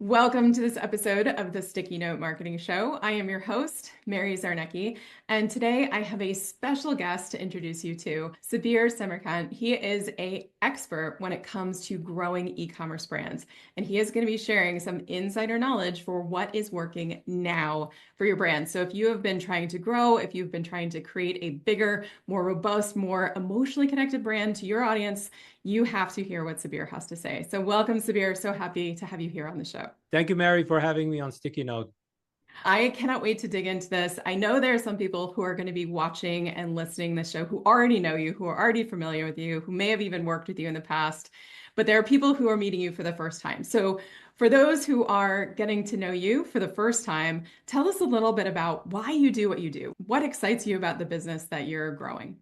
Welcome to this episode of the Sticky Note Marketing Show. I am your host, Mary Czarnecki, and today I have a special guest to introduce you to, Sabir Semerkant. He is an expert when it comes to growing e-commerce brands, and he is going to be sharing some insider knowledge for what is working now for your brand. So if you have been trying to grow, if you've been trying to create a bigger, more robust, more emotionally connected brand to your audience, you have to hear what Sabir has to say. So welcome, Sabir. So happy to have you here on the show. Thank you, Mary, for having me on Sticky Note. I cannot wait to dig into this. I know there are some people who are going to be watching and listening this show who already know you, who are already familiar with you, who may have even worked with you in the past, but there are people who are meeting you for the first time. So for those who are getting to know you for the first time, tell us a little bit about why you do what you do. What excites you about the business that you're growing?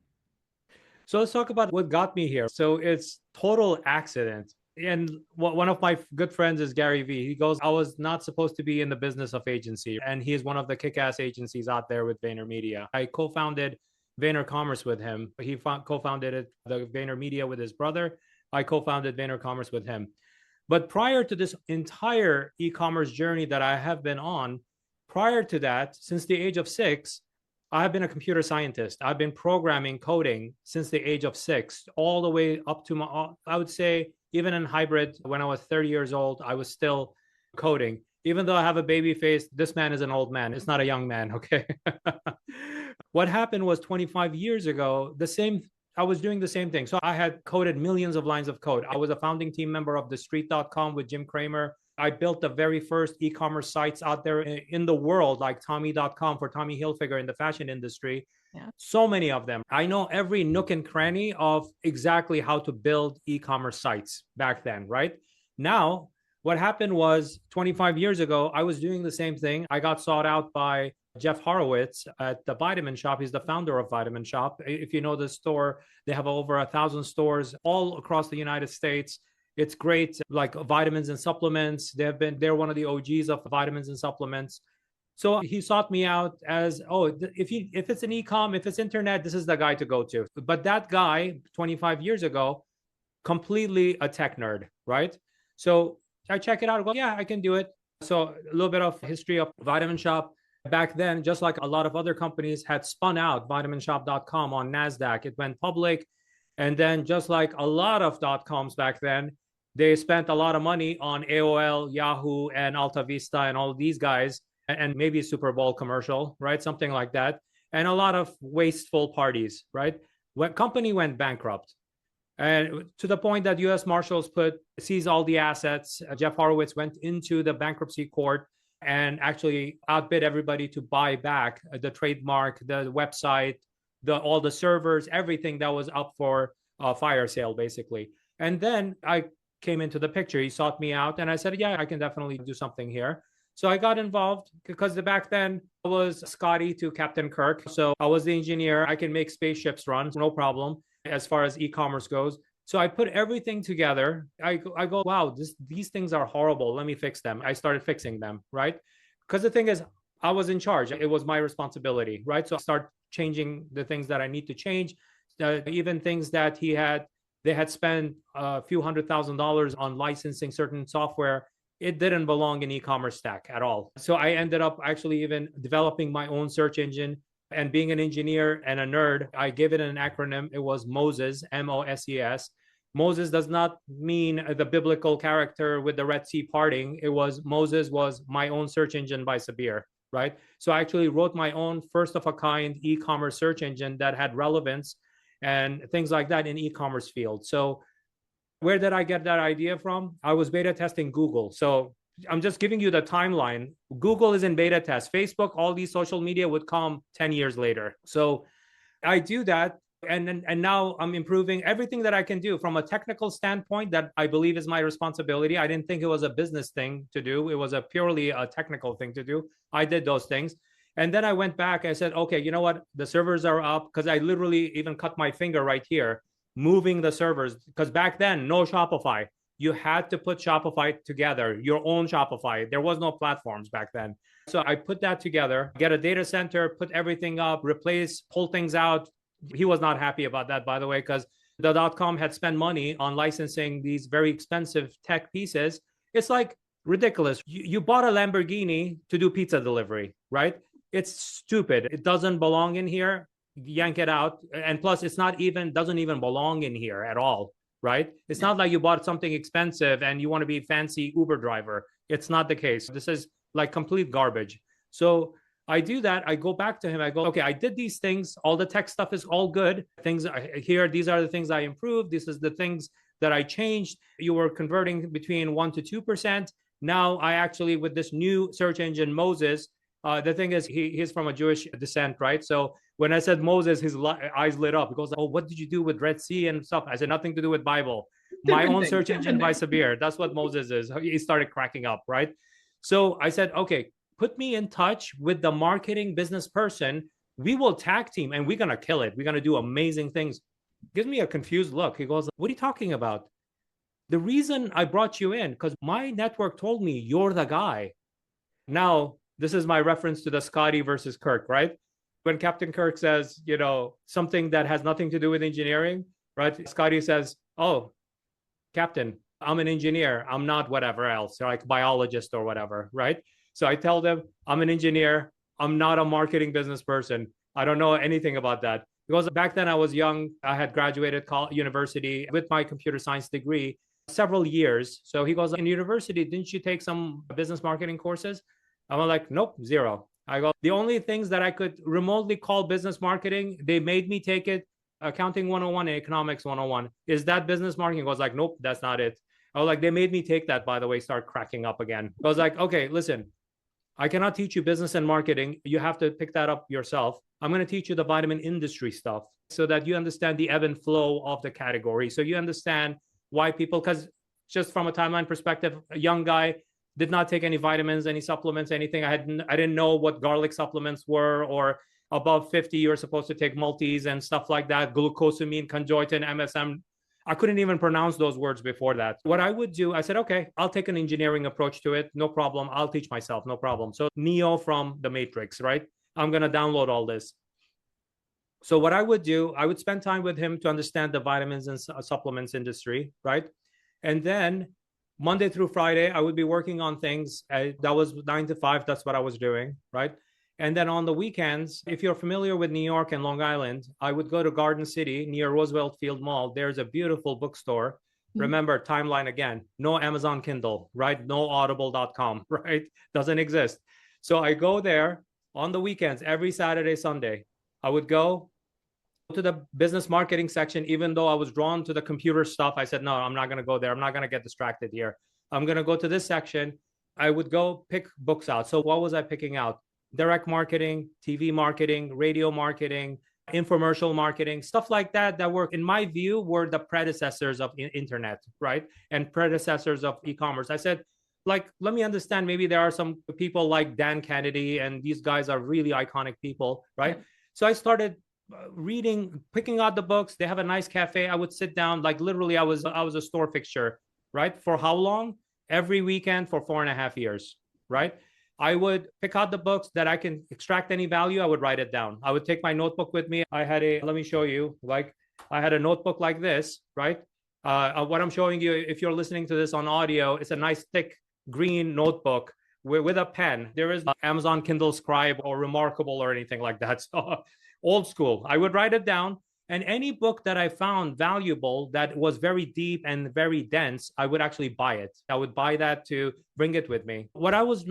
So let's talk about what got me here. So it's total accident. And one of my good friends is Gary V. He goes, I was not supposed to be in the business of agency. And he is one of the kick-ass agencies out there with VaynerMedia. I co-founded VaynerCommerce with him. He co-founded the VaynerMedia with his brother. I co-founded VaynerCommerce with him. But prior to this entire e-commerce journey that I have been on, prior to that, since the age of 6, I have been a computer scientist. I've been programming, coding since the age of 6, all the way up to I would say, even in hybrid, when I was 30 years old, I was still coding. Even though I have a baby face, this man is an old man. It's not a young man, okay? What happened was 25 years ago, I was doing the same thing. So I had coded millions of lines of code. I was a founding team member of TheStreet.com with Jim Cramer. I built the very first e-commerce sites out there in the world, like Tommy.com for Tommy Hilfiger in the fashion industry. Yeah. So many of them. I know every nook and cranny of exactly how to build e-commerce sites back then, right? Now, what happened was 25 years ago, I was doing the same thing. I got sought out by Jeff Horowitz at the Vitamin Shop. He's the founder of Vitamin Shop. If you know the store, they have over 1,000 stores all across the United States. It's great, like vitamins and supplements. They're one of the OGs of vitamins and supplements. So he sought me out as, if it's an e-com, if it's internet, this is the guy to go to. But that guy 25 years ago, completely a tech nerd, right? So I check it out. I go, yeah, I can do it. So a little bit of history of Vitamin Shop. Back then, just like a lot of other companies had spun out vitaminshop.com on NASDAQ, it went public. And then just like a lot of .coms back then, they spent a lot of money on AOL, Yahoo, and Alta Vista and all of these guys, and maybe a Super Bowl commercial, right? Something like that. And a lot of wasteful parties, right? When company went bankrupt, and to the point that U.S. Marshals seized all the assets, Jeff Horowitz went into the bankruptcy court and actually outbid everybody to buy back the trademark, the website, all the servers, everything that was up for fire sale, basically. And then I came into the picture. He sought me out, and I said, yeah, I can definitely do something here. So I got involved because back then I was Scotty to Captain Kirk. So I was the engineer. I can make spaceships run, no problem, as far as e-commerce goes. So I put everything together. I go, wow, these things are horrible. Let me fix them. I started fixing them, right? Because the thing is, I was in charge. It was my responsibility, right? So I start changing the things that I need to change, even things that they had spent a few $100,000 on licensing certain software. It didn't belong in e-commerce stack at all. So I ended up actually even developing my own search engine. And being an engineer and a nerd, I gave it an acronym. It was Moses, M-O-S-E-S. Moses does not mean the biblical character with the Red Sea parting. Moses was my own search engine by Sabir, right? So I actually wrote my own first of a kind e-commerce search engine that had relevance and things like that in e-commerce field. So where did I get that idea from? I was beta testing Google. So I'm just giving you the timeline. Google is in beta test. Facebook, all these social media would come 10 years later. So I do that. And now I'm improving everything that I can do from a technical standpoint that I believe is my responsibility. I didn't think it was a business thing to do. It was purely a technical thing to do. I did those things. And then I went back. I said, okay, you know what? The servers are up, because I literally even cut my finger right here, moving the servers. Because back then, no Shopify. You had to put Shopify together, your own Shopify. There was no platforms back then. So I put that together, get a data center, put everything up, pull things out. He was not happy about that, by the way, because the .com had spent money on licensing these very expensive tech pieces. It's like ridiculous. You bought a Lamborghini to do pizza delivery, right? It's stupid. It doesn't belong in here. Yank it out. And plus, doesn't even belong in here at all, right? It's not like you bought something expensive and you want to be a fancy Uber driver. It's not the case. This is like complete garbage. So I do that. I go back to him. I go, okay, I did these things. All the tech stuff is all good. Things here, these are the things I improved. This is the things that I changed. You were converting between 1% to 2%. Now I actually, with this new search engine, Moses, the thing is, he's from a Jewish descent, right? So when I said Moses, his eyes lit up. He goes, oh, what did you do with Red Sea and stuff? I said, nothing to do with Bible. My own search engine by Sabir. That's what Moses is. He started cracking up, right? So I said, okay, put me in touch with the marketing business person. We will tag team and we're going to kill it. We're going to do amazing things. Gives me a confused look. He goes, what are you talking about? The reason I brought you in, because my network told me you're the guy. Now, this is my reference to the Scotty versus Kirk, right? When Captain Kirk says, something that has nothing to do with engineering, right? Scotty says, oh, Captain, I'm an engineer. I'm not whatever else, like biologist or whatever, right? So I tell them, I'm an engineer. I'm not a marketing business person. I don't know anything about that. Because back then I was young. I had graduated university with my computer science degree several years. So he goes, in university, didn't you take some business marketing courses? I'm like, nope, zero. I go, the only things that I could remotely call business marketing, they made me take it, accounting 101 and economics 101. Is that business marketing? He goes like, nope, that's not it. I was like, they made me take that, by the way, start cracking up again. I was like, okay, listen, I cannot teach you business and marketing. You have to pick that up yourself. I'm going to teach you the vitamin industry stuff so that you understand the ebb and flow of the category. So you understand why people, because just from a timeline perspective, a young guy did not take any vitamins, any supplements, anything. I didn't know what garlic supplements were, or above 50, you're supposed to take multis and stuff like that, glucosamine, conjoitin, MSM. I couldn't even pronounce those words before that. What I would do, I said, okay, I'll take an engineering approach to it. No problem. I'll teach myself. No problem. So Neo from the Matrix, right? I'm going to download all this. So what I would do, I would spend time with him to understand the vitamins and supplements industry, right? And then Monday through Friday, I would be working on things. That was 9 to 5. That's what I was doing, right? And then on the weekends, if you're familiar with New York and Long Island, I would go to Garden City near Roosevelt Field Mall. There's a beautiful bookstore. Mm-hmm. Remember, timeline again, no Amazon Kindle, right? No audible.com, right? Doesn't exist. So I go there on the weekends, every Saturday, Sunday. I would go to the business marketing section, even though I was drawn to the computer stuff. I said, no, I'm not going to go there. I'm not going to get distracted here. I'm going to go to this section. I would go pick books out. So what was I picking out? Direct marketing, TV marketing, radio marketing, infomercial marketing, stuff like that were, in my view, were the predecessors of internet, right? And predecessors of e-commerce. I said, like, let me understand, maybe there are some people like Dan Kennedy, and these guys are really iconic people, right? Yeah. So I started reading, picking out the books. They have a nice cafe. I would sit down, like literally I was a store fixture, right? For how long? Every weekend for 4.5 years, right? I would pick out the books that I can extract any value. I would write it down. I would take my notebook with me. I had let me show you, like I had a notebook like this, right? What I'm showing you, if you're listening to this on audio, it's a nice thick green notebook with a pen. There is Amazon Kindle Scribe or Remarkable or anything like that. So old school. I would write it down. And any book that I found valuable that was very deep and very dense, I would actually buy it. I would buy that to bring it with me. What I was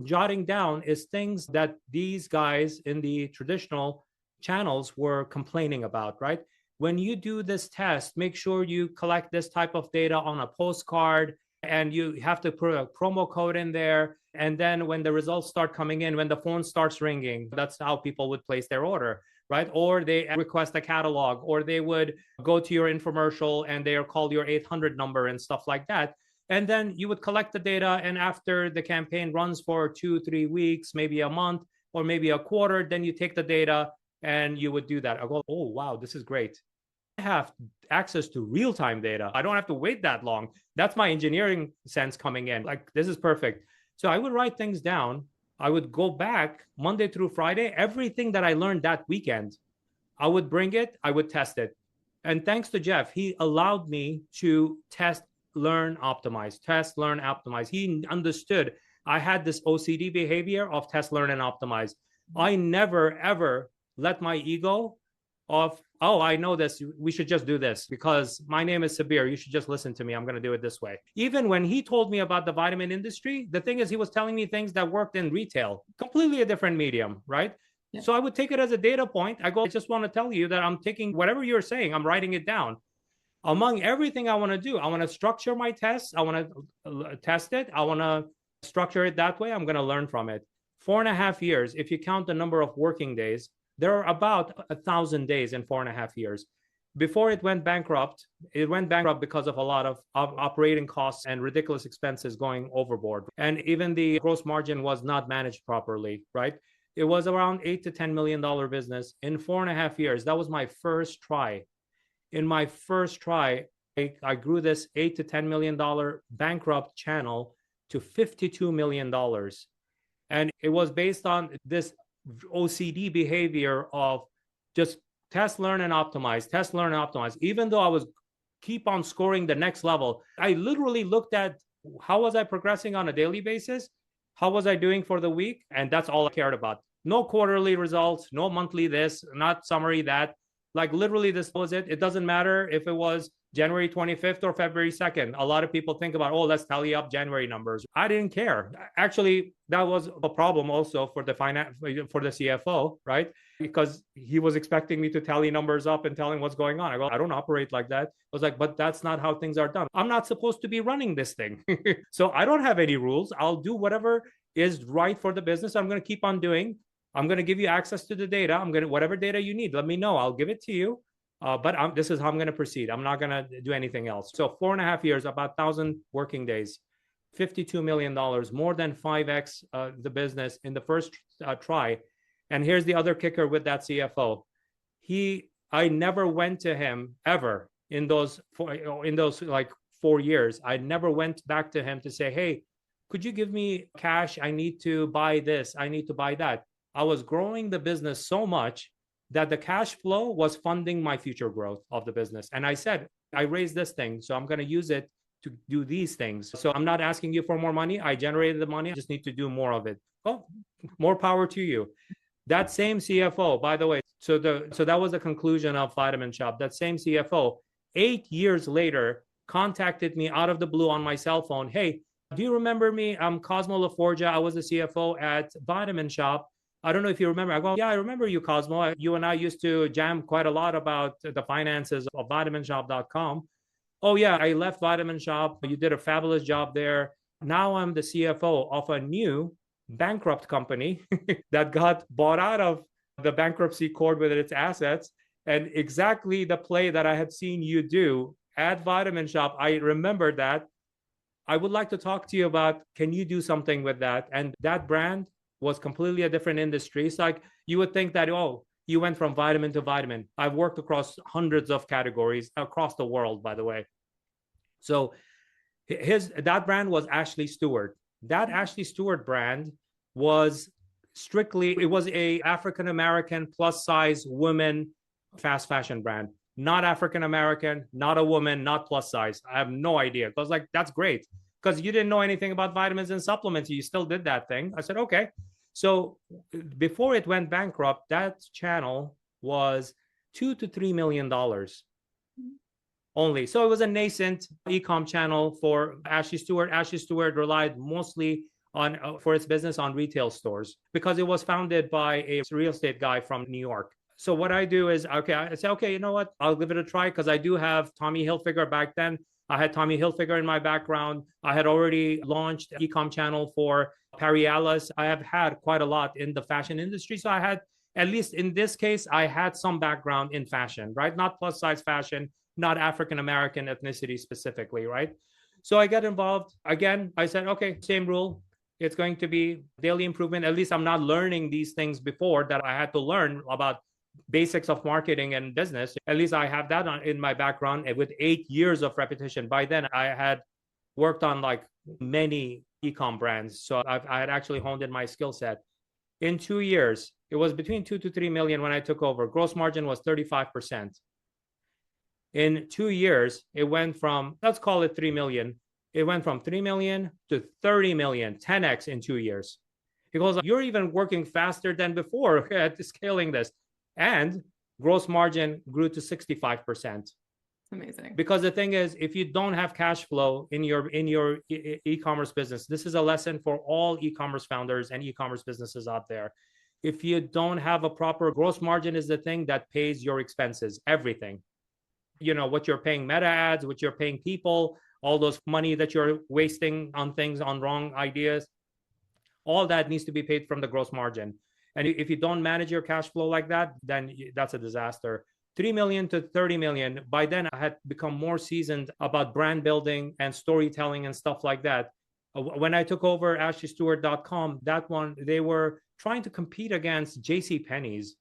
jotting down is things that these guys in the traditional channels were complaining about, right? When you do this test, make sure you collect this type of data on a postcard, and you have to put a promo code in there. And then when the results start coming in, when the phone starts ringing, that's how people would place their order, right? Or they request a catalog, or they would go to your infomercial and they are called your 800 number and stuff like that. And then you would collect the data. And after the campaign runs for 2-3 weeks, maybe a month, or maybe a quarter, then you take the data and you would do that. I go, oh, wow, this is great. I have access to real-time data. I don't have to wait that long. That's my engineering sense coming in. Like, this is perfect. So I would write things down. I would go back Monday through Friday. Everything that I learned that weekend, I would bring it, I would test it. And thanks to Jeff, he allowed me to test learn, optimize, test, learn, optimize. He understood I had this OCD behavior of test, learn, and optimize. I never, ever let my ego of, oh, I know this, we should just do this because my name is Sabir, you should just listen to me, I'm going to do it this way. Even when he told me about the vitamin industry, the thing is he was telling me things that worked in retail, completely a different medium, right? Yeah. So I would take it as a data point. I go, I just want to tell you that I'm taking whatever you're saying, I'm writing it down. Among everything I want to do, I want to structure my tests, I want to test it, I want to structure it that way, I'm going to learn from it. 4.5 years, if you count the number of working days, there are about 1,000 days in 4.5 years. Before it went bankrupt because of a lot of operating costs and ridiculous expenses going overboard. And even the gross margin was not managed properly, right? It was around $8 to $10 million business in 4.5 years. That was my first try. In my first try, I grew this $8 to $10 million bankrupt channel to $52 million. And it was based on this OCD behavior of just test, learn, and optimize, test, learn, and optimize. Even though I was keep on scoring the next level, I literally looked at how was I progressing on a daily basis? How was I doing for the week? And that's all I cared about. No quarterly results, no monthly this, not summary that. Like literally this was it. It doesn't matter if it was January 25th or February 2nd. A lot of people think about, oh, let's tally up January numbers. I didn't care. Actually, that was a problem also for the CFO, right? Because he was expecting me to tally numbers up and tell him what's going on. I go, I don't operate like that. I was like, but that's not how things are done. I'm not supposed to be running this thing. So I don't have any rules. I'll do whatever is right for the business. I'm going to keep on doing. I'm going to give you access to the data. Whatever data you need, let me know. I'll give it to you. But this is how I'm going to proceed. I'm not going to do anything else. So 4.5 years, about 1,000 working days, $52 million, more than 5x the business in the first try. And here's the other kicker with that CFO. I never went to him ever in those like 4 years. I never went back to him to say, hey, could you give me cash? I need to buy this. I need to buy that. I was growing the business so much that the cash flow was funding my future growth of the business. And I said, I raised this thing, so I'm going to use it to do these things. So I'm not asking you for more money. I generated the money. I just need to do more of it. Oh, more power to you. That same CFO, by the way, so that was the conclusion of Vitamin Shop. That same CFO, 8 years later, contacted me out of the blue on my cell phone. Hey, do you remember me? I'm Cosmo LaForgia. I was the CFO at Vitamin Shop. I don't know if you remember. I go, yeah, I remember you, Cosmo. You and I used to jam quite a lot about the finances of vitaminshop.com. Oh, yeah, I left Vitamin Shop. You did a fabulous job there. Now I'm the CFO of a new bankrupt company that got bought out of the bankruptcy court with its assets. And exactly the play that I had seen you do at Vitamin Shop, I remember that. I would like to talk to you about, can you do something with that? And that brand was completely a different industry. It's like you would think that, oh, you went from vitamin to vitamin. I've worked across hundreds of categories across the world, by the way. So that brand was Ashley Stewart. That Ashley Stewart brand was it was a African-American plus size women fast fashion brand. Not African-American, not a woman, not plus size. I have no idea. I was like, that's great. Because you didn't know anything about vitamins and supplements. You still did that thing. I said, okay. So before it went bankrupt, that channel was $2 to $3 million only. So it was a nascent e-com channel for Ashley Stewart. Ashley Stewart relied mostly on for its business on retail stores because it was founded by a real estate guy from New York. So what I do is, okay, I say, okay, you know what? I'll give it a try because I do have Tommy Hilfiger back then. I had Tommy Hilfiger in my background. I had already launched an e-com channel for Perry Ellis. I have had quite a lot in the fashion industry. So I had, at least in this case, I had some background in fashion, right? Not plus size fashion, not African-American ethnicity specifically, right? So I get involved. Again, I said, okay, same rule. It's going to be daily improvement. At least I'm not learning these things before that I had to learn about basics of marketing and business. At least I have that in my background with 8 years of repetition. By then I had worked on like many e-com brands. So I had actually honed in my skill set. In 2 years, it was between 2 to 3 million when I took over. Gross margin was 35%. In 2 years, it went from, let's call it 3 million. It went from 3 million to 30 million, 10x in 2 years. He goes, you're even working faster than before at scaling this. And gross margin grew to 65%. Amazing. Because the thing is, if you don't have cash flow in your e-commerce business, this is a lesson for all e-commerce founders and e-commerce businesses out there. If you don't have a proper gross margin, is the thing that pays your expenses, everything. What you're paying meta ads, what you're paying people, all those money that you're wasting on things, on wrong ideas, all that needs to be paid from the gross margin. And if you don't manage your cash flow like that, then that's a disaster. 3 million to 30 million. By then, I had become more seasoned about brand building and storytelling and stuff like that. When I took over AshleyStewart.com, that one, they were trying to compete against JCPenney's.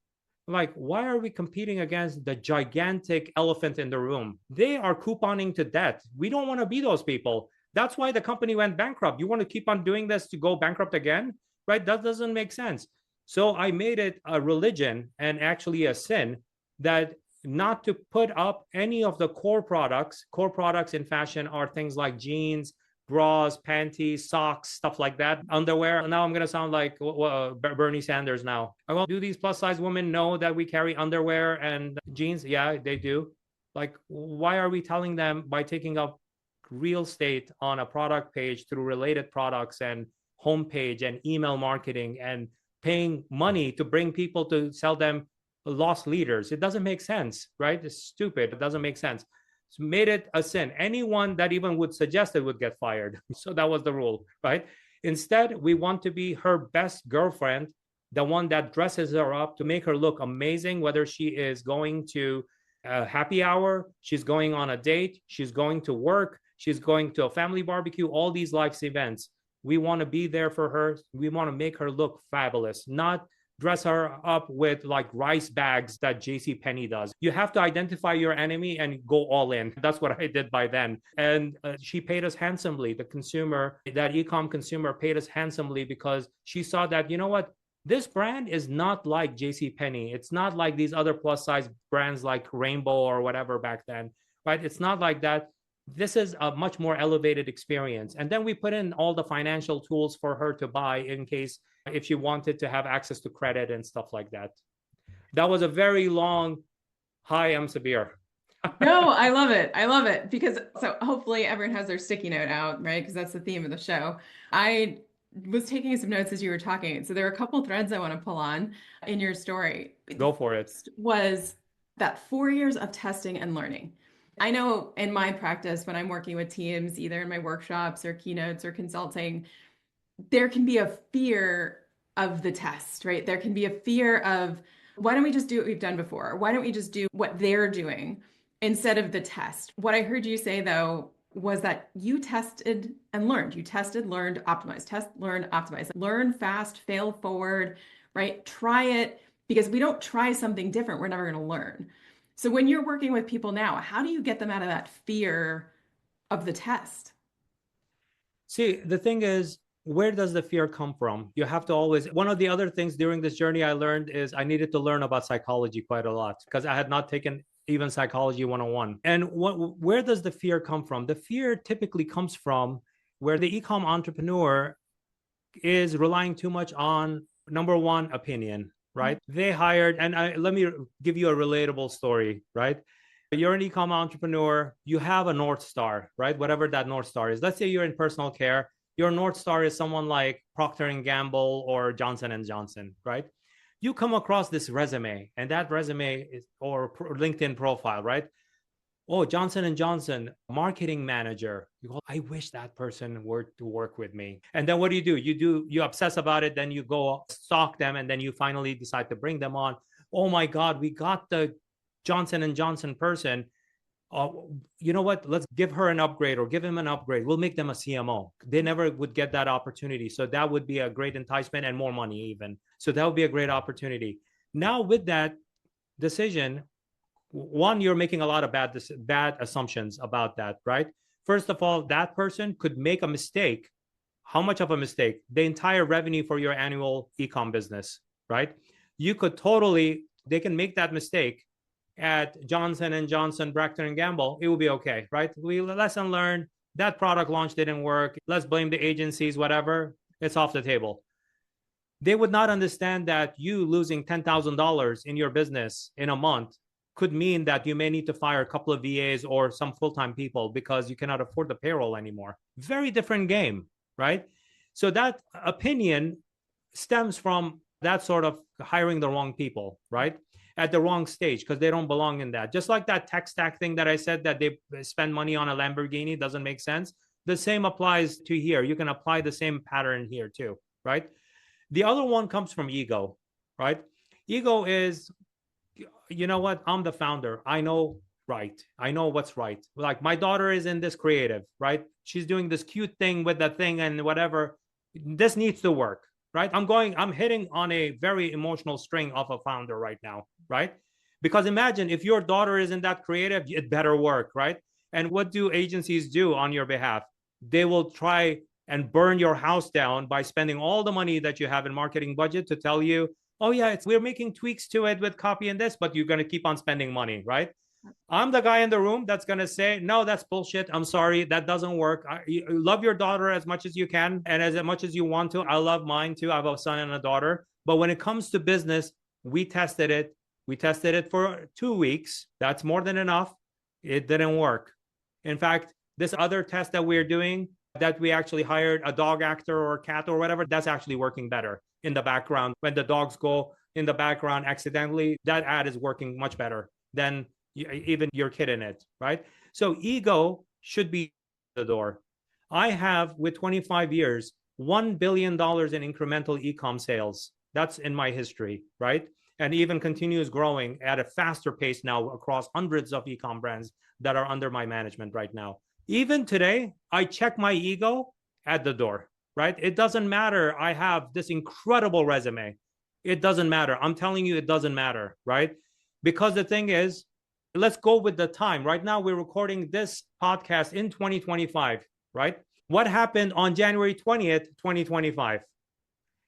Like, why are we competing against the gigantic elephant in the room? They are couponing to death. We don't want to be those people. That's why the company went bankrupt. You want to keep on doing this to go bankrupt again, right? That doesn't make sense. So I made it a religion and actually a sin that not to put up any of the core products. Core products in fashion are things like jeans, bras, panties, socks, stuff like that, underwear. Now I'm going to sound like Bernie Sanders now. Do these plus size women know that we carry underwear and jeans? Yeah, they do. Like, why are we telling them by taking up real estate on a product page through related products and homepage and email marketing and paying money to bring people to sell them lost leaders? It doesn't make sense, right? It's stupid. It doesn't make sense. So made it a sin. Anyone that even would suggest it would get fired. So that was the rule, right? Instead, we want to be her best girlfriend, the one that dresses her up to make her look amazing, whether she is going to a happy hour, she's going on a date, she's going to work, she's going to a family barbecue, all these life events. We want to be there for her. We want to make her look fabulous, not dress her up with like rice bags that JCPenney does. You have to identify your enemy and go all in. That's what I did by then. And she paid us handsomely. The consumer, that e-com consumer paid us handsomely because she saw that, you know what? This brand is not like JCPenney. It's not like these other plus size brands like Rainbow or whatever back then, right? It's not like that. This is a much more elevated experience. And then we put in all the financial tools for her to buy in case if she wanted to have access to credit and stuff like that. That was a very long, hi, I'm Sabir. No, I love it. I love it because so hopefully everyone has their sticky note out, right? Because that's the theme of the show. I was taking some notes as you were talking. So there are a couple threads I want to pull on in your story. Go for it. Was that 4 years of testing and learning. I know in my practice, when I'm working with teams, either in my workshops or keynotes or consulting, there can be a fear of the test, right? There can be a fear of, why don't we just do what we've done before? Why don't we just do what they're doing instead of the test? What I heard you say, though, was that you tested and learned. You tested, learned, optimized, test, learn, optimize, learn fast, fail forward, right? Try it, because we don't try something different, we're never going to learn. So when you're working with people now, how do you get them out of that fear of the test? See, the thing is, where does the fear come from? You have to always, one of the other things during this journey I learned is I needed to learn about psychology quite a lot because I had not taken even psychology 101. And where does the fear come from? The fear typically comes from where the e-com entrepreneur is relying too much on, number one, opinion, right? They hired, and let me give you a relatable story, right? You're an e-com entrepreneur, you have a North Star, right? Whatever that North Star is. Let's say you're in personal care. Your North Star is someone like Procter & Gamble or Johnson & Johnson, right? You come across this resume, and that resume is, or LinkedIn profile, right? Oh, Johnson & Johnson, marketing manager. You go, I wish that person were to work with me. And then what do? You obsess about it, then you go stalk them, and then you finally decide to bring them on. Oh my God, we got the Johnson & Johnson person. You know what? Let's give her an upgrade or give him an upgrade. We'll make them a CMO. They never would get that opportunity. So that would be a great enticement and more money even. So that would be a great opportunity. Now with that decision, one, you're making a lot of bad assumptions about that, right? First of all, that person could make a mistake. How much of a mistake? The entire revenue for your annual e-com business, right? You could totally, they can make that mistake at Johnson and Johnson, Procter and Gamble, it will be okay, right? We lesson learned. That product launch didn't work. Let's blame the agencies, whatever. It's off the table. They would not understand that you losing $10,000 in your business in a month could mean that you may need to fire a couple of VAs or some full-time people because you cannot afford the payroll anymore. Very different game, right? So that opinion stems from that sort of hiring the wrong people, right? At the wrong stage because they don't belong in that. Just like that tech stack thing that I said that they spend money on a Lamborghini doesn't make sense. The same applies to here. You can apply the same pattern here too, right? The other one comes from ego, right? Ego is, you know what? I'm the founder. I know right. I know what's right. Like my daughter is in this creative, right? She's doing this cute thing with the thing and whatever. This needs to work, right? I'm hitting on a very emotional string of a founder right now, right? Because imagine if your daughter isn't that creative, it better work, right? And what do agencies do on your behalf? They will try and burn your house down by spending all the money that you have in marketing budget to tell you, oh yeah, we're making tweaks to it with copy and this, but you're going to keep on spending money, right? I'm the guy in the room that's going to say, no, that's bullshit. I'm sorry. That doesn't work. You love your daughter as much as you can and as much as you want to. I love mine too. I have a son and a daughter. But when it comes to business, we tested it. We tested it for 2 weeks. That's more than enough. It didn't work. In fact, this other test that we're doing, that we actually hired a dog actor or cat or whatever, that's actually working better in the background. When the dogs go in the background accidentally, that ad is working much better than even your kid in it, right? So ego should be the door. I have, with 25 years, $1 billion in incremental e-com sales. That's in my history, right? And even continues growing at a faster pace now across hundreds of e-com brands that are under my management right now. Even today, I check my ego at the door, right? It doesn't matter. I have this incredible resume. It doesn't matter. I'm telling you, it doesn't matter, right? Because the thing is, let's go with the time. Right now, we're recording this podcast in 2025, right? What happened on January 20th, 2025?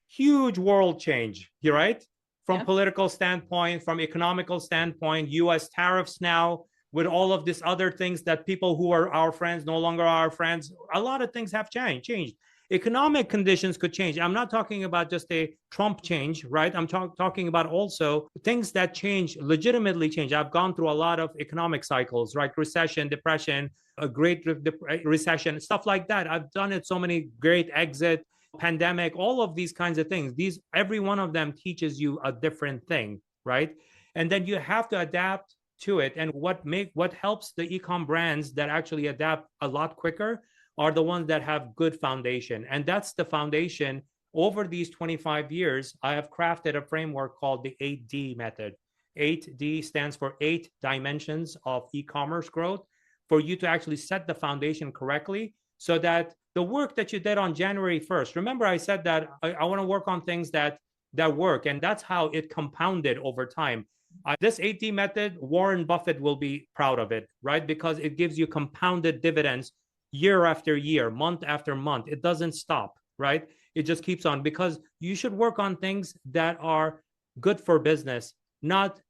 Huge world change, right? From political standpoint, from economical standpoint, US tariffs now, with all of these other things that people who are our friends no longer are our friends. A lot of things have changed. Economic conditions could change. I'm not talking about just a Trump change, right? I'm talking about also things that change, legitimately change. I've gone through a lot of economic cycles, right? Recession, depression, a great recession, stuff like that. I've done it so many, great exit, pandemic, all of these kinds of things. Every one of them teaches you a different thing, right? And then you have to adapt to it. And what helps the e-com brands that actually adapt a lot quicker are the ones that have good foundation. And that's the foundation. Over these 25 years, I have crafted a framework called the 8D method. 8D stands for 8 dimensions of e-commerce growth, for you to actually set the foundation correctly so that the work that you did on January 1st, remember I said that I want to work on things that work, and that's how it compounded over time. This 8D method, Warren Buffett will be proud of it, right? Because it gives you compounded dividends year after year, month after month. It doesn't stop, right? It just keeps on, because you should work on things that are good for business, not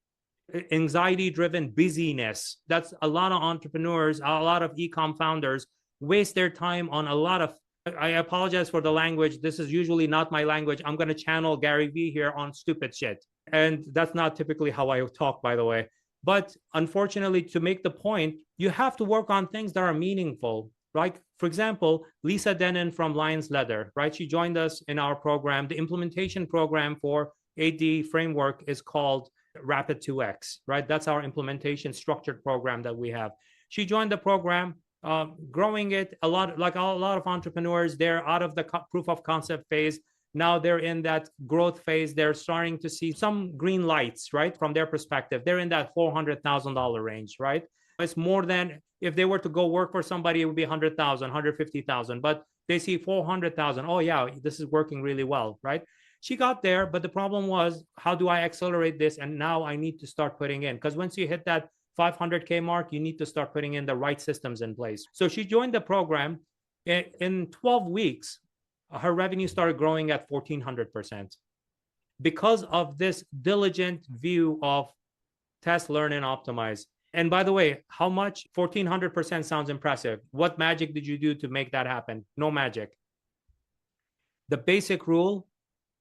anxiety-driven busyness. That's a lot of entrepreneurs, a lot of e-com founders waste their time on a lot of, I apologize for the language. This is usually not my language. I'm going to channel Gary V here on stupid shit. And that's not typically how I talk, by the way. But unfortunately, to make the point, you have to work on things that are meaningful. Like, for example, Lisa Denon from Lions Leather, right? She joined us in our program. The implementation program for 8D framework is called Rapid 2X, right? That's our implementation structured program that we have. She joined the program, growing it a lot, like a lot of entrepreneurs. They're out of the proof of concept phase. Now they're in that growth phase. They're starting to see some green lights, right? From their perspective, they're in that $400,000 range, right? It's more than, if they were to go work for somebody, it would be 100,000, 150,000, but they see 400,000. Oh yeah, this is working really well, right? She got there, but the problem was, how do I accelerate this? And now I need to start putting in, because once you hit that 500K mark, you need to start putting in the right systems in place. So she joined the program. In 12 weeks, her revenue started growing at 1,400% because of this diligent view of Test, learn, and optimize. And by the way, how much? 1400% sounds impressive. What magic did you do to make that happen? No magic. The basic rule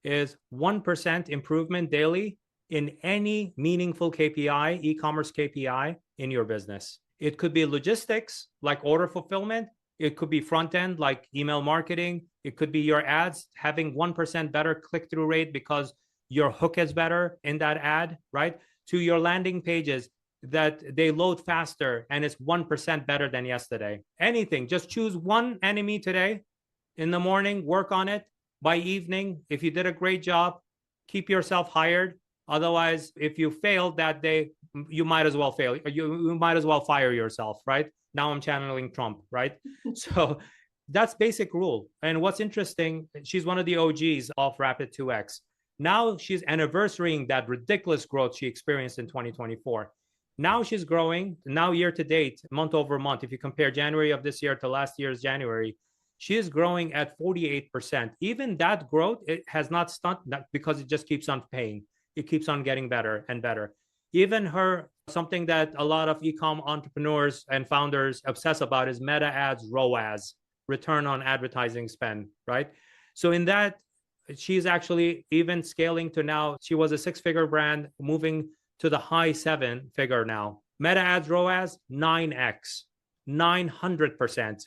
is 1% improvement daily in any meaningful KPI, e-commerce KPI in your business. It could be logistics, like order fulfillment. It could be front end, like email marketing. It could be your ads having 1% better click-through rate because your hook is better in that ad, right? To your landing pages that they load faster and it's 1% better than yesterday. Anything, just choose one enemy today in the morning, work on it. By evening, if you did a great job, keep yourself hired. Otherwise, if you failed that day, you might as well fail. You might as well fire yourself, right? Now I'm channeling Trump, right? So that's basic rule. And what's interesting, she's one of the OGs of Rapid 2X. Now she's anniversarying that ridiculous growth she experienced in 2024. Now she's growing. Now year to date, month over month, if you compare January of this year to last year's January, she is growing at 48%. Even that growth, it has not stopped because it just keeps on paying. It keeps on getting better and better. Even her, something that a lot of e-com entrepreneurs and founders obsess about is meta ads, ROAS, return on advertising spend, right? So in that, she's actually even scaling to now, she was a 6-figure brand, moving to the high 7-figure now. Meta ads, ROAS, 9x, 900%.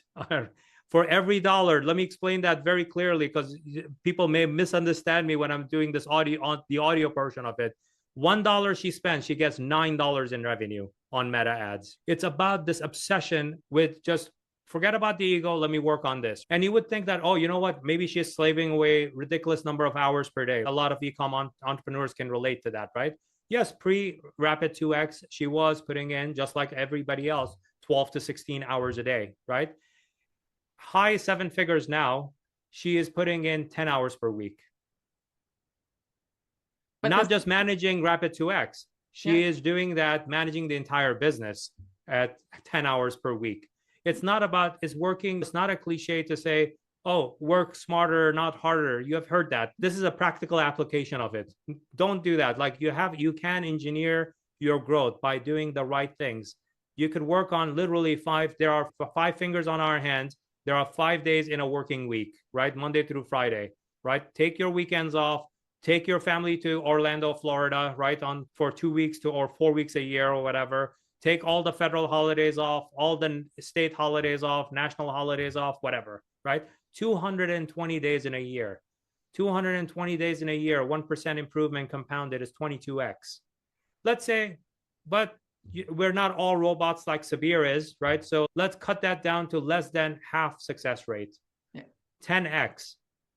For every dollar, let me explain that very clearly because people may misunderstand me when I'm doing this audio on the audio portion of it. $1 she spends, she gets $9 in revenue on meta ads. It's about this obsession with just forget about the ego. Let me work on this. And you would think that, oh, you know what? Maybe she's slaving away ridiculous number of hours per day. A lot of e-com entrepreneurs can relate to that, right? Yes, pre-Rapid 2X, she was putting in, just like everybody else, 12 to 16 hours a day, right? High 7 figures now, she is putting in 10 hours per week. But not just managing Rapid 2X. She is doing that, managing the entire business at 10 hours per week. It's not about, it's working. It's not a cliche to say, oh, work smarter, not harder. You have heard that. This is a practical application of it. Don't do that. Like you can engineer your growth by doing the right things. You could work on literally there are 5 fingers on our hands. There are 5 days in a working week, right? Monday through Friday, right? Take your weekends off. Take your family to Orlando, Florida, right? For 2 weeks or 4 weeks a year or whatever. Take all the federal holidays off, all the state holidays off, national holidays off, whatever, right? 220 days in a year. 220 days in a year, 1% improvement compounded is 22x. Let's say, but we're not all robots like Sabir is, right? So let's cut that down to less than half success rate, 10x.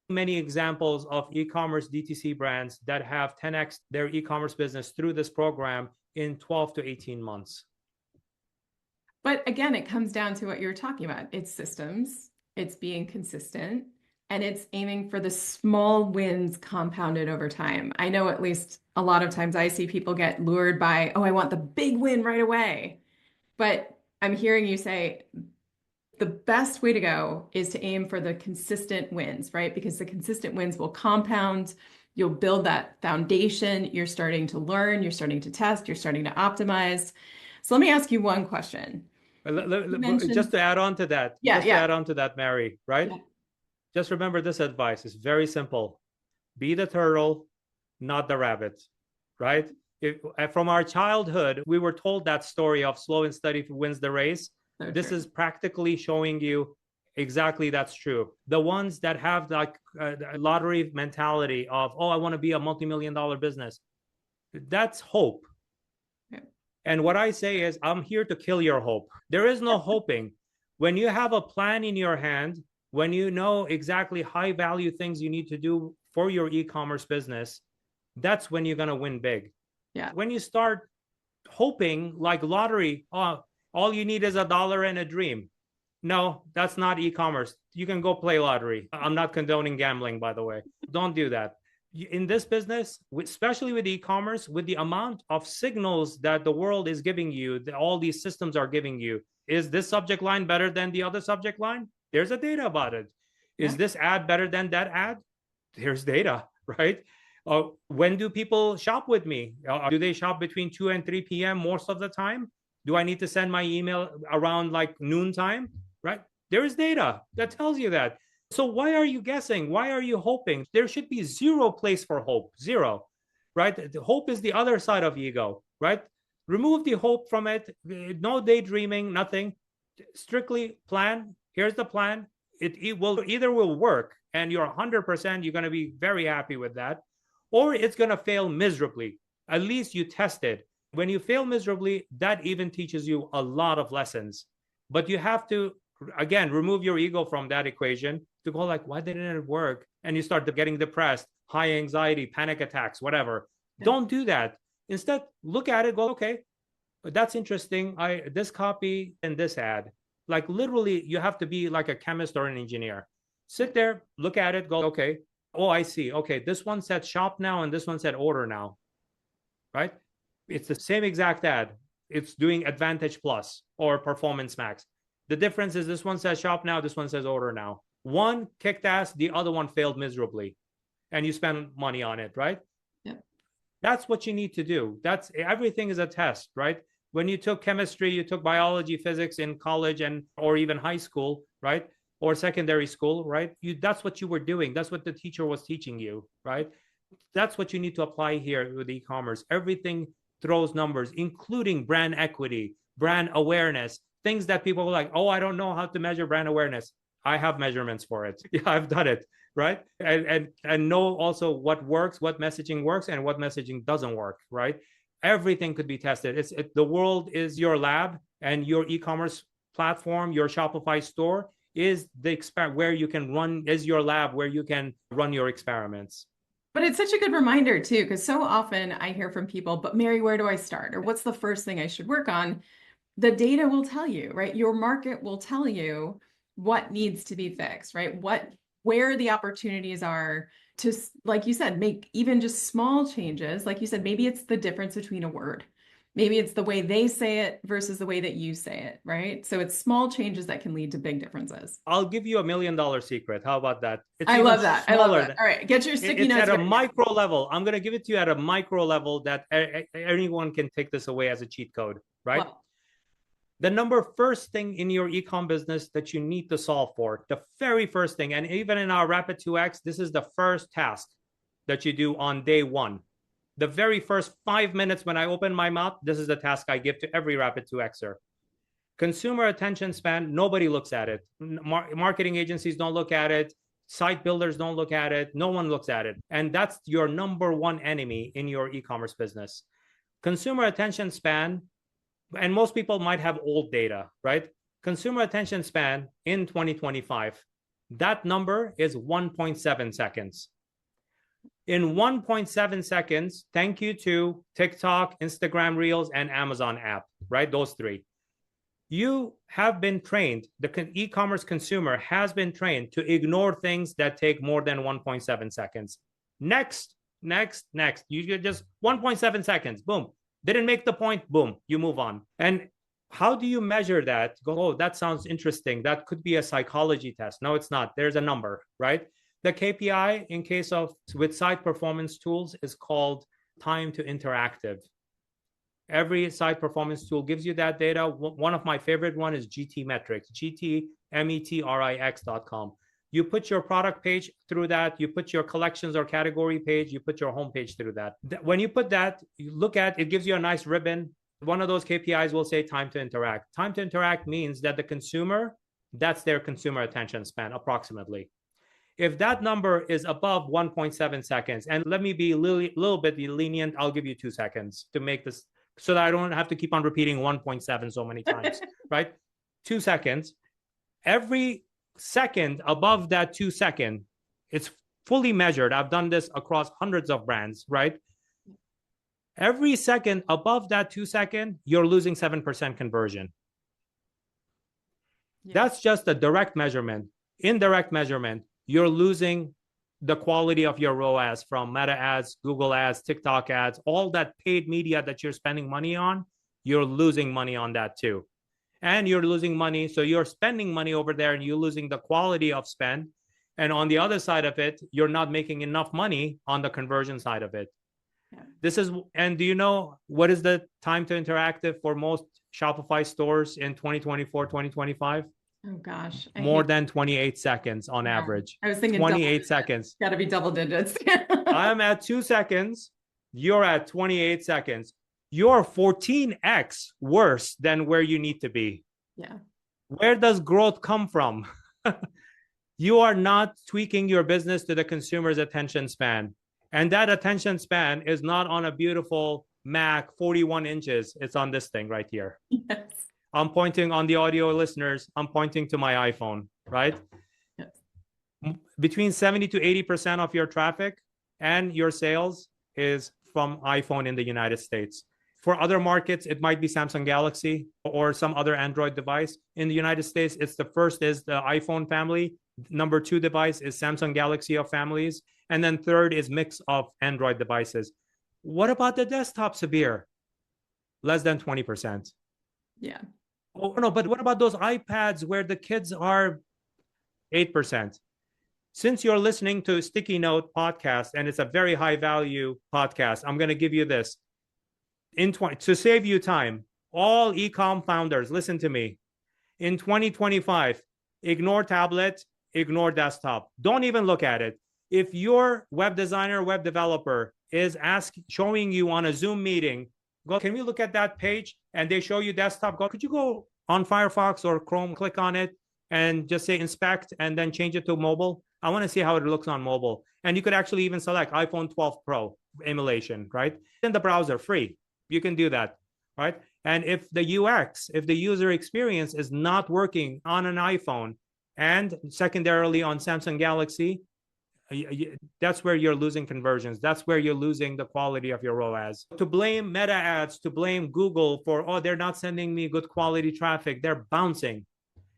Many examples of e-commerce DTC brands that have 10x their e-commerce business through this program in 12 to 18 months. But again, it comes down to what you're talking about. It's systems, it's being consistent, and it's aiming for the small wins compounded over time. I know at least a lot of times I see people get lured by, oh, I want the big win right away. But I'm hearing you say the best way to go is to aim for the consistent wins, right? Because the consistent wins will compound. You'll build that foundation. You're starting to learn, you're starting to test, you're starting to optimize. So let me ask you one question. Just to add on to that, to add on to that, Mary, right? Yeah. Just remember this advice. It's very simple. Be the turtle, not the rabbit, right? From our childhood, we were told that story of slow and steady wins the race. So this is practically showing you exactly that's true. The ones that have like a lottery mentality of, oh, I want to be a multi-million-dollar business, that's hope. Yeah. And what I say is, I'm here to kill your hope. There is no hoping. When you have a plan in your hand, when you know exactly high value things you need to do for your e-commerce business, that's when you're going to win big. Yeah. When you start hoping like lottery, oh, all you need is $1 and a dream. No, that's not e-commerce. You can go play lottery. I'm not condoning gambling, by the way. Don't do that. In this business, especially with e-commerce, with the amount of signals that the world is giving you, that all these systems are giving you, is this subject line better than the other subject line? There's a data about it. Is this ad better than that ad? There's data, right? When do people shop with me? Do they shop between 2 and 3 p.m. most of the time? Do I need to send my email around like noontime? Right? There is data that tells you that. So why are you guessing? Why are you hoping? There should be zero place for hope. Zero. Right? The hope is the other side of ego. Right? Remove the hope from it. No daydreaming, nothing. Strictly plan. Here's the plan. It will either will work and you're 100%, you're going to be very happy with that, or it's going to fail miserably. At least you tested. When you fail miserably, that even teaches you a lot of lessons. But you have to, again, remove your ego from that equation to go like, why didn't it work? And you start getting depressed, high anxiety, panic attacks, whatever. Yeah. Don't do that. Instead, look at it, go, okay, that's interesting. This copy and this ad. Like literally, you have to be like a chemist or an engineer. Sit there, look at it, go, okay. Oh, I see. Okay, this one said shop now and this one said order now, right? It's the same exact ad. It's doing Advantage Plus or Performance Max. The difference is this one says shop now, this one says order now. One kicked ass, the other one failed miserably. And you spend money on it, right? Yeah. That's what you need to do. That's everything is a test, right? When you took chemistry, you took biology, physics in college and or even high school, right? Or secondary school, right? That's what you were doing. That's what the teacher was teaching you, right? That's what you need to apply here with e-commerce. Everything throws numbers, including brand equity, brand awareness, things that people are like, oh, I don't know how to measure brand awareness. I have measurements for it. Yeah, I've done it, right? And know also what works, what messaging works, and what messaging doesn't work, right? Everything could be tested. The world is your lab, and your e-commerce platform, your Shopify store is where you can run, is your lab where you can run your experiments. But it's such a good reminder too, because so often I hear from people, but Mary, where do I start? Or what's the first thing I should work on? The data will tell you, right? Your market will tell you what needs to be fixed, right? Where the opportunities are to, like you said, make even just small changes. Like you said, maybe it's the difference between a word. Maybe it's the way they say it versus the way that you say it, right? So it's small changes that can lead to big differences. I'll give you $1 million secret. How about that? I love that. I love that. All right, get your sticky notes. It's at a micro level. I'm going to give it to you at a micro level that anyone can take this away as a cheat code, right? Wow. The first thing in your e-com business that you need to solve for, the very first thing, and even in our Rapid 2X, this is the first task that you do on day one. The very first 5 minutes when I open my mouth, this is the task I give to every Rapid 2Xer. Consumer attention span, nobody looks at it. Marketing agencies don't look at it. Site builders don't look at it. No one looks at it. And that's your number one enemy in your e-commerce business. Consumer attention span, and most people might have old data, right? Consumer attention span in 2025, that number is 1.7 seconds. In 1.7 seconds, thank you to TikTok, Instagram Reels, and Amazon app, right? Those three. You have been trained, the e-commerce consumer has been trained to ignore things that take more than 1.7 seconds. Next. You get just 1.7 seconds, boom. Didn't make the point, boom, you move on. And how do you measure that? Go, oh, that sounds interesting. That could be a psychology test. No, it's not. There's a number, right? The KPI in case of with site performance tools is called time to interactive. Every site performance tool gives you that data. One of my favorite one is GT Metrics, GTmetrix.com. You put your product page through that. You put your collections or category page. You put your home page through that. When you put that, you look at it, gives you a nice ribbon. One of those KPIs will say time to interact. Time to interact means that the consumer, that's their consumer attention span approximately. If that number is above 1.7 seconds, and let me be a little bit lenient, I'll give you 2 seconds to make this so that I don't have to keep on repeating 1.7 so many times, right? 2 seconds. Every second above that 2 second, it's fully measured. I've done this across hundreds of brands, right? Every second above that 2 second, you're losing 7% conversion. Yeah. That's just a direct measurement. Indirect measurement, you're losing the quality of your ROAS from Meta ads, Google ads, TikTok ads, all that paid media that you're spending money on, you're losing money on that too. And you're losing money. So you're spending money over there and you're losing the quality of spend. And on the other side of it, you're not making enough money on the conversion side of it. Yeah. And do you know what is the time to interactive for most Shopify stores in 2024, 2025? Oh gosh. More than 28 seconds on average. I was thinking 28 seconds. Got to be double digits. I'm at 2 seconds. You're at 28 seconds. You're 14x worse than where you need to be. Yeah. Where does growth come from? You are not tweaking your business to the consumer's attention span. And that attention span is not on a beautiful Mac 41 inches. It's on this thing right here. Yes. I'm pointing on the audio listeners. I'm pointing to my iPhone, right? Yes. Between 70 to 80% of your traffic and your sales is from iPhone in the United States. For other markets, it might be Samsung Galaxy or some other Android device. In the United States, it's the first is the iPhone family. Number 2 device is Samsung Galaxy of families. And then third is mix of Android devices. What about the desktop, Sabir? Less than 20%. Yeah. Oh, no, but what about those iPads where the kids are 8%? Since you're listening to Sticky Note podcast, and it's a very high value podcast, I'm going to give you this. To save you time, all e-com founders, listen to me. In 2025, ignore tablet, ignore desktop. Don't even look at it. If your web designer, web developer is showing you on a Zoom meeting, go, can we look at that page? And they show you desktop. Go, could you go on Firefox or Chrome, click on it and just say inspect and then change it to mobile? I want to see how it looks on mobile. And you could actually even select iPhone 12 Pro emulation, right? In the browser, free. You can do that, right? And if the UX, if the user experience is not working on an iPhone and secondarily on Samsung Galaxy, that's where you're losing conversions. That's where you're losing the quality of your ROAS. To blame Meta ads, to blame Google for, oh, they're not sending me good quality traffic, they're bouncing.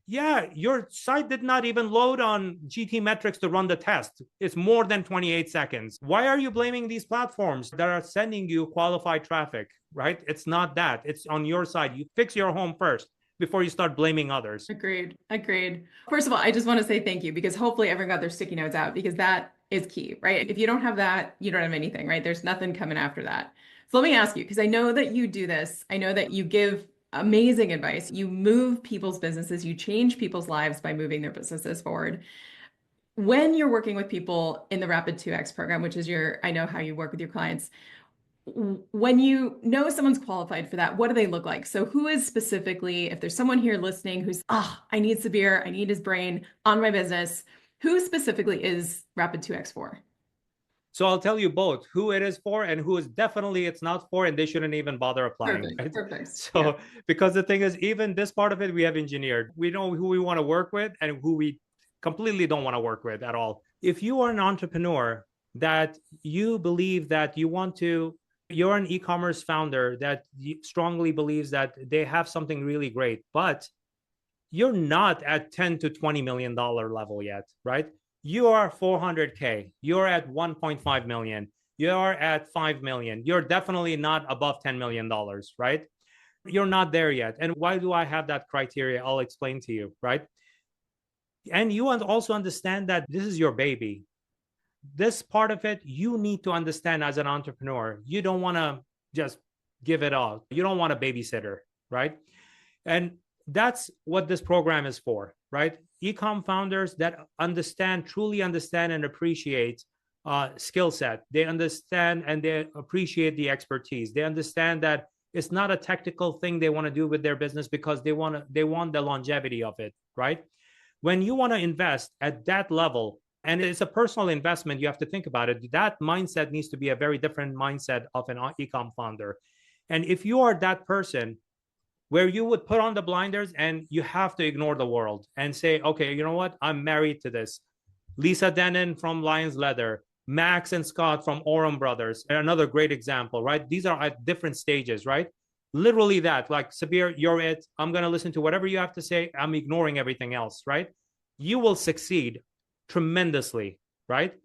Yeah, your site did not even load on GT metrics to run the test. It's more than 28 seconds. Why are you blaming these platforms that are sending you qualified traffic, right? It's not that. It's on your side. You fix your home first before you start blaming others. Agreed. First of all, I just want to say thank you because hopefully everyone got their sticky notes out because that is key, right? If you don't have that, you don't have anything, right? There's nothing coming after that. So let me ask you, because I know that you do this. I know that you give amazing advice. You move people's businesses, you change people's lives by moving their businesses forward. When you're working with people in the Rapid 2X program, which is I know how you work with your clients, when you know someone's qualified for that, what do they look like? So who is specifically, if there's someone here listening who's, I need Sabir, I need his brain on my business, who specifically is Rapid 2X for? So I'll tell you both who it is for and who is definitely it's not for, and they shouldn't even bother applying. Perfect. So because the thing is, even this part of it, we have engineered. We know who we want to work with and who we completely don't want to work with at all. If you are an entrepreneur that you believe that you're an e-commerce founder that strongly believes that they have something really great, but you're not at 10 to $20 million level yet, right? You are 400K. You're at 1.5 million. You're at 5 million. You're definitely not above $10 million, right? You're not there yet. And why do I have that criteria? I'll explain to you, right? And you also understand that this is your baby. This part of it, you need to understand as an entrepreneur. You don't want to just give it all. You don't want a babysitter, right? And that's what this program is for, right? E-com founders that truly understand and appreciate skill set. They understand and they appreciate the expertise. They understand that it's not a technical thing they want to do with their business because they want the longevity of it, right? When you want to invest at that level, and it's a personal investment, you have to think about it. That mindset needs to be a very different mindset of an e-com founder. And if you are that person where you would put on the blinders and you have to ignore the world and say, okay, you know what? I'm married to this. Lisa Denon from Lions Leather, Max and Scott from Oram Brothers, another great example, right? These are at different stages, right? Literally that, like, Sabir, you're it. I'm going to listen to whatever you have to say. I'm ignoring everything else, right? You will succeed tremendously, right?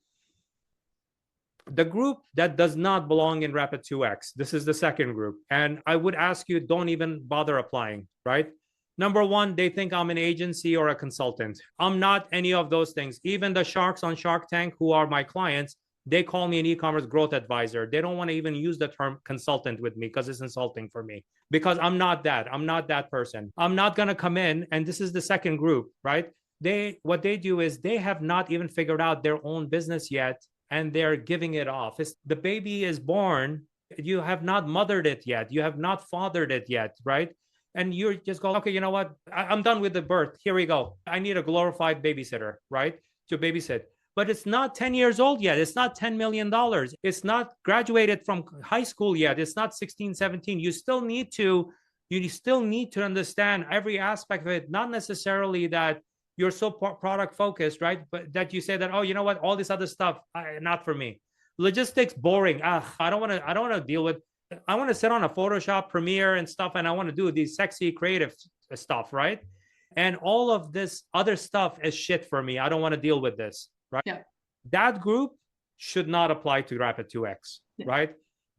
The group that does not belong in Rapid 2X, this is the second group. And I would ask you, don't even bother applying, right? Number one, they think I'm an agency or a consultant. I'm not any of those things. Even the sharks on Shark Tank, who are my clients, they call me an e-commerce growth advisor. They don't want to even use the term consultant with me because it's insulting for me, because I'm not that. I'm not that person. I'm not going to come in, and this is the second group, right? What they do is they have not even figured out their own business yet, and they're giving it off. The baby is born. You have not mothered it yet. You have not fathered it yet, right? And you're just go, okay, you know what? I'm done with the birth. Here we go. I need a glorified babysitter, right? To babysit. But it's not 10 years old yet. It's not $10 million. It's not graduated from high school yet. It's not 16, 17. You still need to understand every aspect of it. Not necessarily that you're so product focused, right? But that you say that, oh, you know what? All this other stuff, not for me. Logistics, boring. I don't want to deal with. I want to sit on a Photoshop Premiere and stuff, and I want to do these sexy creative stuff, right? And all of this other stuff is shit for me. I don't want to deal with this, right? Yeah. That group should not apply to Rapid 2X, right?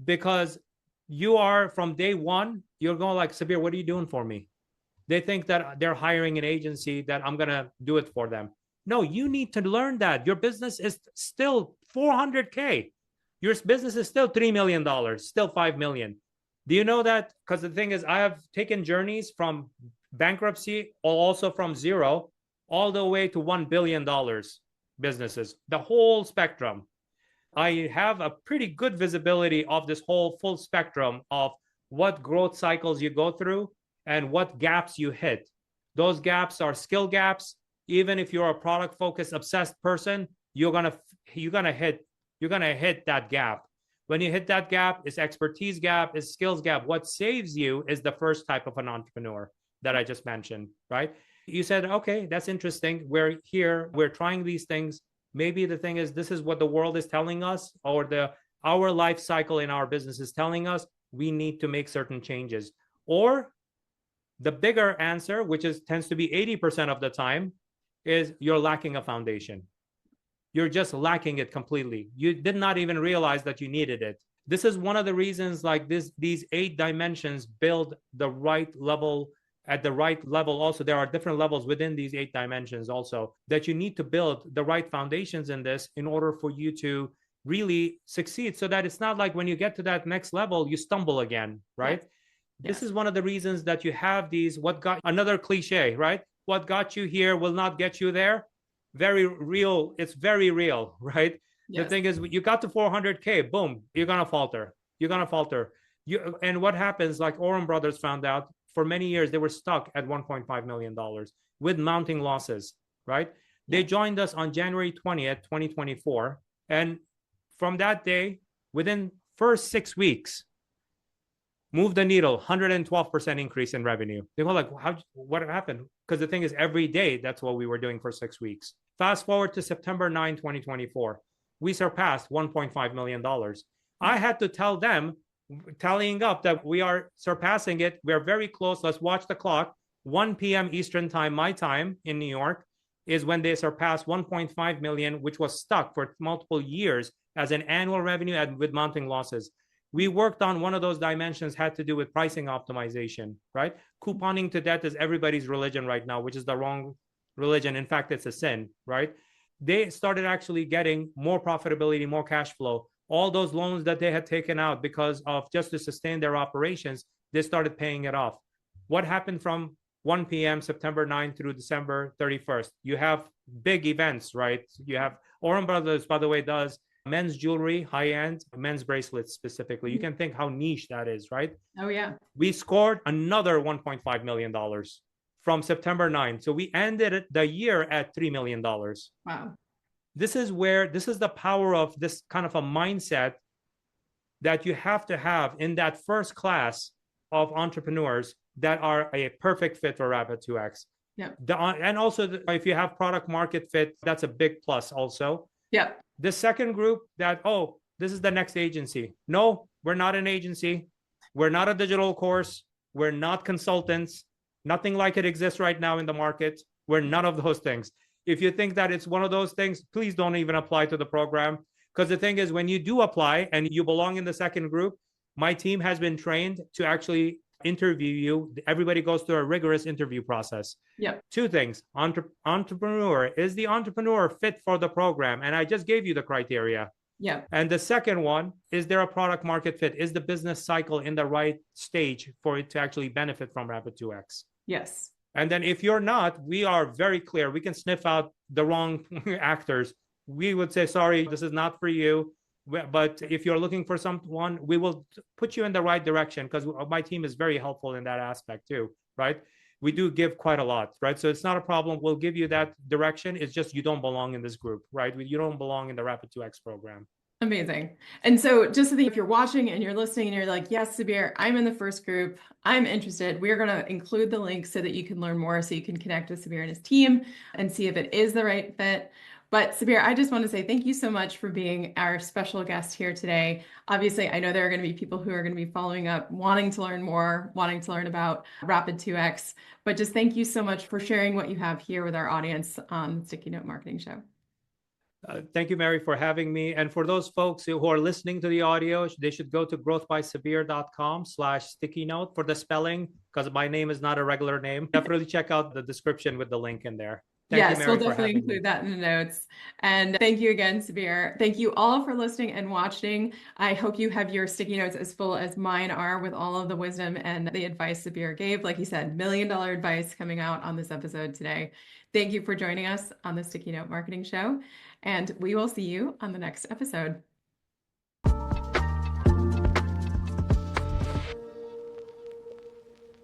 Because you are, from day one, you're going like, Sabir, what are you doing for me? They think that they're hiring an agency that I'm going to do it for them. No, you need to learn that your business is still $400K. Your business is still $3 million, still $5 million. Do you know that? Because the thing is, I have taken journeys from bankruptcy, also from zero, all the way to $1 billion businesses, the whole spectrum. I have a pretty good visibility of this whole full spectrum of what growth cycles you go through and what gaps you hit. Those gaps are skill gaps. Even if you're a product focused, obsessed person, you're gonna hit that gap. When you hit that gap, it's expertise gap, it's skills gap. What saves you is the first type of an entrepreneur that I just mentioned, right? You said, okay, that's interesting. We're here, we're trying these things. Maybe the thing is, this is what the world is telling us, or our life cycle in our business is telling us we need to make certain changes. Or the bigger answer, which tends to be 80% of the time, is you're lacking a foundation. You're just lacking it completely. You did not even realize that you needed it. This is one of the reasons, like these 8 dimensions build the right level. At the right level, also, there are different levels within these 8 dimensions also, that you need to build the right foundations in this in order for you to really succeed, so that it's not like when you get to that next level, you stumble again, right? Yes. This is one of the reasons that you have these, another cliche, right? What got you here will not get you there. Very real. It's very real, right? Yes. The thing is, you got to 400K, boom, you're going to falter. And what happens, like Oren Brothers found out, for many years, they were stuck at $1.5 million with mounting losses, right? Yeah. They joined us on January 20th, 2024. And from that day, within first 6 weeks, moved the needle, 112% increase in revenue. They were like, what happened? Because the thing is, every day, that's what we were doing for 6 weeks. Fast forward to September 9, 2024. We surpassed $1.5 million. I had to tell them, tallying up, that we are surpassing it. We're very close. Let's watch the clock. 1 p.m. Eastern time, my time in New York, is when they surpassed 1.5 million, which was stuck for multiple years as an annual revenue and with mounting losses. We worked on one of those dimensions, had to do with pricing optimization, right? Couponing to death is everybody's religion right now, which is the wrong religion. In fact, it's a sin, right? They started actually getting more profitability, more cash flow. All those loans that they had taken out because of just to sustain their operations, they started paying it off. What happened from 1 p.m. September 9 through December 31st? You have big events, right? You have Oren Brothers, by the way, does men's jewelry, high-end, men's bracelets specifically. You can think how niche that is, right? Oh, yeah. We scored another $1.5 million from September 9. So we ended the year at $3 million. Wow. This is the power of this kind of a mindset that you have to have in that first class of entrepreneurs that are a perfect fit for Rapid 2X. Yeah. And also, if you have product market fit, that's a big plus also. Yeah. The second group that, oh, this is the next agency. No, we're not an agency. We're not a digital course. We're not consultants. Nothing like it exists right now in the market. We're none of those things. If you think that it's one of those things, please don't even apply to the program. Because the thing is, when you do apply and you belong in the second group, my team has been trained to actually interview you. Everybody goes through a rigorous interview process. Yep. Two things. Entrepreneur, is the entrepreneur fit for the program? And I just gave you the criteria. Yep. And the second one, is there a product market fit? Is the business cycle in the right stage for it to actually benefit from Rapid 2X? Yes. And then if you're not, we are very clear. We can sniff out the wrong actors. We would say, sorry, this is not for you. But if you're looking for someone, we will put you in the right direction, because my team is very helpful in that aspect too, right? We do give quite a lot, right? So it's not a problem. We'll give you that direction. It's just you don't belong in this group, right? You don't belong in the Rapid 2X program. Amazing. And so just so that if you're watching and you're listening and you're like, yes, Sabir, I'm in the first group, I'm interested, we're going to include the link so that you can learn more, so you can connect with Sabir and his team and see if it is the right fit. But Sabir, I just want to say thank you so much for being our special guest here today. Obviously, I know there are going to be people who are going to be following up, wanting to learn more, wanting to learn about Rapid 2X, but just thank you so much for sharing what you have here with our audience on the Sticky Note Marketing Show. Thank you, Mary, for having me. And for those folks who are listening to the audio, they should go to growthbysabir.com/sticky note for the spelling, because my name is not a regular name. Definitely check out the description with the link in there. Thank you, Mary, we'll definitely include that in the notes. And thank you again, Sabir. Thank you all for listening and watching. I hope you have your sticky notes as full as mine are with all of the wisdom and the advice Sabir gave. Like he said, $1 million advice coming out on this episode today. Thank you for joining us on the Sticky Note Marketing Show, and we will see you on the next episode.